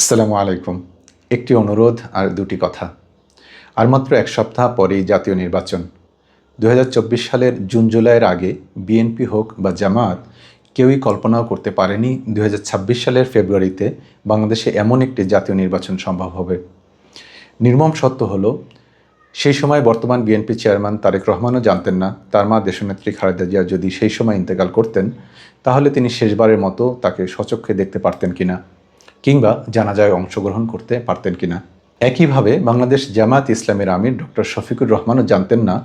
আসসালামু আলাইকুম। একটি অনুরোধ আর দুটি কথা। আর মাত্র এক সপ্তাহ পরেই জাতীয় নির্বাচন। ২০২৪ সালের জুন-জুলাইয়ের আগে বিএনপি হোক বা জামায়াত কেউই কল্পনাও করতে পারেনি ২০২৬ সালের ফেব্রুয়ারিতে বাংলাদেশে এমন একটি জাতীয় নির্বাচন সম্ভব হবে। নির্মম সত্য হলো, সেই সময় বর্তমান বিএনপি চেয়ারম্যান তারেক রহমানও জানতেন না তার মা দেশনেত্রী খালেদা জিয়া যদি সেই সময় ইন্তেকাল করতেন, তাহলে তিনি শেষবারের মতো তাকে স্বচক্ষে দেখতে পারতেন কিনা, কিংবা জানাজায় অংশগ্রহণ করতে পারতেন কিনা। একইভাবে বাংলাদেশ জামায়াত ইসলামের আমির ডক্টর শফিকুর রহমানও জানতেন না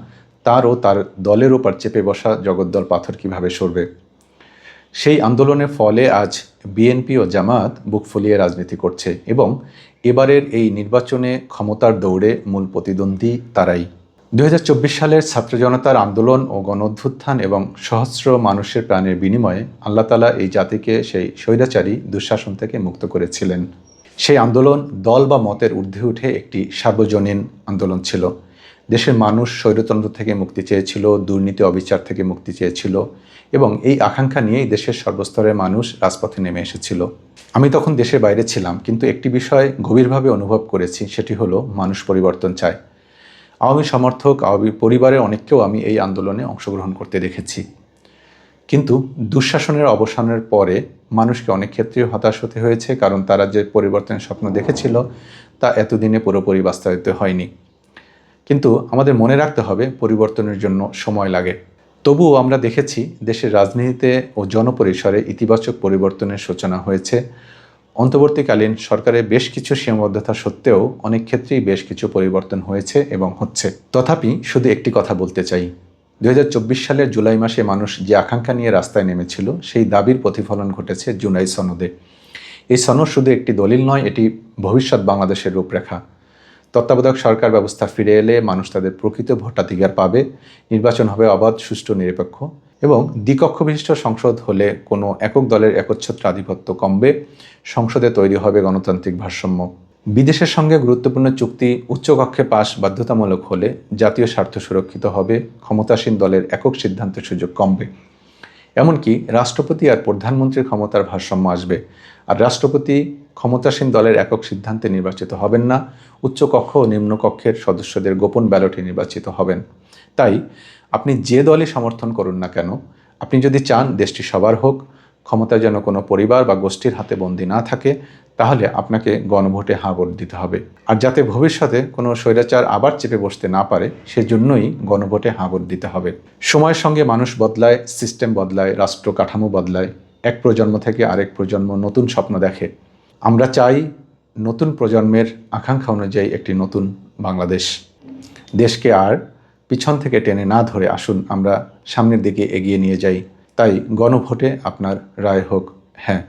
তার ও তার দলের ওপর চেপে বসা জগদ্দল পাথর কিভাবে সরবে। সেই আন্দোলনের ফলে আজ বিএনপি ও জামায়াত বুক ফুলিয়ে রাজনীতি করছে এবং এবারের এই নির্বাচনে ক্ষমতার দৌড়ে মূল প্রতিদ্বন্দ্বী তারাই। ২০২৪ সালের ছাত্র জনতার আন্দোলন ও গণ-অভ্যুত্থান এবং সহস্র মানুষের প্রাণের বিনিময়ে আল্লাহ তাআলা এই জাতিকে সেই স্বৈরাচারী দুঃশাসন থেকে মুক্ত করেছিলেন। সেই আন্দোলন দল বা মতের ঊর্ধ্বে উঠে একটি সার্বজনীন আন্দোলন ছিল। দেশের মানুষ স্বৈরতন্ত্র থেকে মুক্তি চেয়েছিল, দুর্নীতি অবিচার থেকে মুক্তি চেয়েছিল এবং এই আকাঙ্ক্ষা নিয়েই দেশের সর্বস্তরের মানুষ রাজপথে নেমে এসেছিল। আমি তখন দেশের বাইরে ছিলাম, কিন্তু একটি বিষয় গভীরভাবে অনুভব করেছি, সেটি হলো মানুষ পরিবর্তন চায়। আওয়ামী সমর্থক, আওয়ামী পরিবারের অনেককেও আমি এই আন্দোলনে অংশগ্রহণ করতে দেখেছি। কিন্তু দুঃশাসনের অবসানের পরে মানুষকে অনেক ক্ষেত্রেই হতাশ হতে হয়েছে, কারণ তারা যে পরিবর্তনের স্বপ্ন দেখেছিল তা এতদিনে পুরোপুরি বাস্তবায়িত হয়নি। কিন্তু আমাদের মনে রাখতে হবে, পরিবর্তনের জন্য সময় লাগে। তবুও আমরা দেখেছি দেশের রাজনীতিতে ও জনপরিসরে ইতিবাচক পরিবর্তনের সূচনা হয়েছে। অন্তর্বর্তীকালীন সরকারের বেশ কিছু সীমাবদ্ধতা সত্ত্বেও অনেক ক্ষেত্রেই বেশ কিছু পরিবর্তন হয়েছে এবং হচ্ছে। তথাপি শুধু একটি কথা বলতে চাই, ২০২৪ সালের জুলাই মাসে মানুষ যে আকাঙ্ক্ষা নিয়ে রাস্তায় নেমেছিল, সেই দাবির প্রতিফলন ঘটেছে জুলাই সনদে। এই সনদ শুধু একটি দলিল নয়, এটি ভবিষ্যৎ বাংলাদেশের রূপরেখা। তত্ত্বাবধায়ক সরকার ব্যবস্থা ফিরে এলে মানুষ তাদের প্রকৃত ভোটাধিকার পাবে, নির্বাচন হবে অবাধ, সুষ্ঠু, নিরপেক্ষ এবং দ্বিকক্ষ বিশিষ্ট সংসদ হলে কোনো একক দলের একচ্ছত্র আধিপত্য কমবে, সংসদে তৈরি হবে গণতান্ত্রিক ভারসাম্য। বিদেশের সঙ্গে গুরুত্বপূর্ণ চুক্তি উচ্চকক্ষে পাস বাধ্যতামূলক হলে জাতীয় স্বার্থ সুরক্ষিত হবে, ক্ষমতাসীন দলের একক সিদ্ধান্তের সুযোগ কমবে। এমনকি রাষ্ট্রপতি আর প্রধানমন্ত্রীর ক্ষমতার ভারসাম্য আসবে, আর রাষ্ট্রপতি ক্ষমতাসীন দলের একক সিদ্ধান্তে নির্বাচিত হবেন না, উচ্চকক্ষ ও নিম্নকক্ষের সদস্যদের গোপন ব্যালটে নির্বাচিত হবেন। তাই আপনি যে দলই সমর্থন করুন না কেন, আপনি যদি চান দেশটি সবার হোক, ক্ষমতা যেন কোনো পরিবার বা গোষ্ঠীর হাতে বন্দী না থাকে, তাহলে আপনাকে গণভোটে হ্যাঁ ভোট দিতে হবে। আর যাতে ভবিষ্যতে কোনো স্বৈরাচার আবার চেপে বসতে না পারে, সেজন্যই গণভোটে হ্যাঁ ভোট দিতে হবে। সময়ের সঙ্গে মানুষ বদলায়, সিস্টেম বদলায়, রাষ্ট্র কাঠামো বদলায়। এক প্রজন্ম থেকে আরেক প্রজন্ম নতুন স্বপ্ন দেখে। আমরা চাই নতুন প্রজন্মের আকাঙ্ক্ষা অনুযায়ী একটি নতুন বাংলাদেশ। দেশকে আর পিছন থেকে টেনে না ধরে আসুন আমরা সামনের দিকে এগিয়ে নিয়ে যাই। তাই গণভোটে আপনার রায় হোক হ্যাঁ।